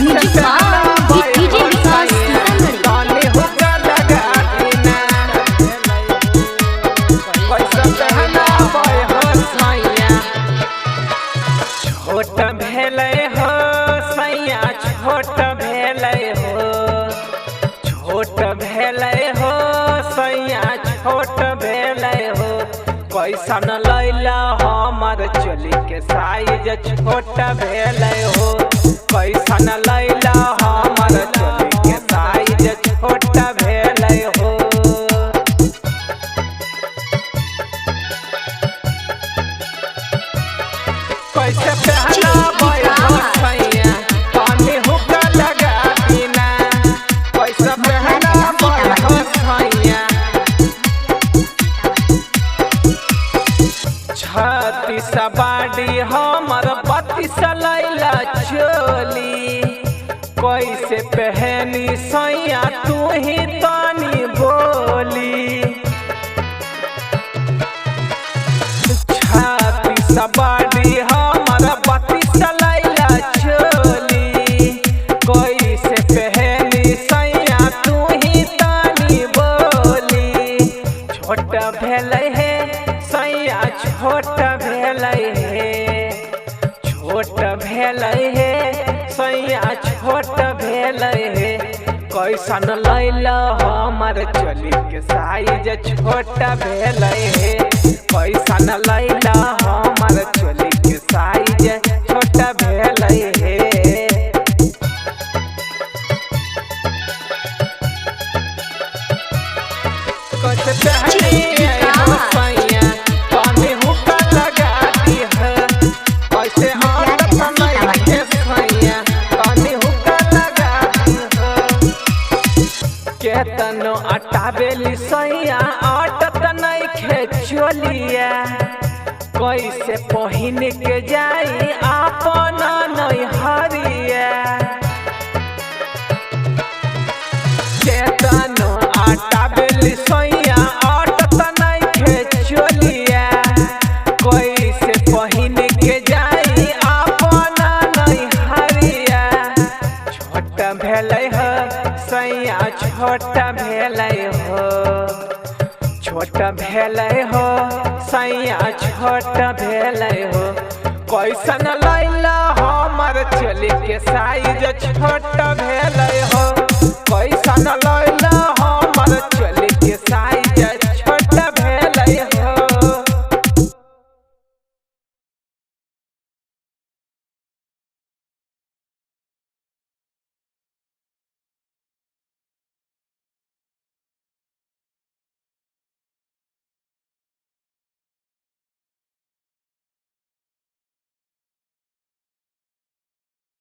Music DJ विकास सीतामढ़ी। छोट भेलै हो सैया छोट भेलै हो, छोट भेलै हो सैया छोट भेलै हो। कैसन लैला हमर चोली के साइज छोट भेलै हो, कैसन लैला हमर चोली के साइज छोट भेलै हो। कैसे पहना हो सैया पानी हुक्का लगा बिना, कैसे पहना हो सैया। छत्तीस बाड़ी हमर 32 लैला चोली, कैसे पहनी सैया तू ही तानी बोली। 36 बाड़ी हमर 32 लैला चोली, कैसे पहनी सैया तू ही तानी बोली। छोट भेलै हे सैया छोट भेलै हे, छोट भेलै हे सैया छोट भेलै हे। कैसन लैला हमर चोली के साइज छोट भेलै हे, कैसन लैला हमर चोली के साइज छोट भेलै हे। कैसे पहनी हो सैया पानी हुक्का लगा दी है, कैसे हाथ पनाई के सैया पानी हुक्का लगा दी है। केतनो अटावेली सैया आटत नहीं खेचोलिया, कैसे पहिन के जाई आपन नहीं हरिया। केतनो अटावेली सैया आटत नहीं खेचोलिया, कैसे पहिन के जाई आपन नहीं हरिया। छोट भेलै हो सैया छोट भेलै हो, छोट भेलै हो सैया छोट भेलै हो। कैसन लैला हमर चोली के साइज छोट भेलै हो, कैसन लैला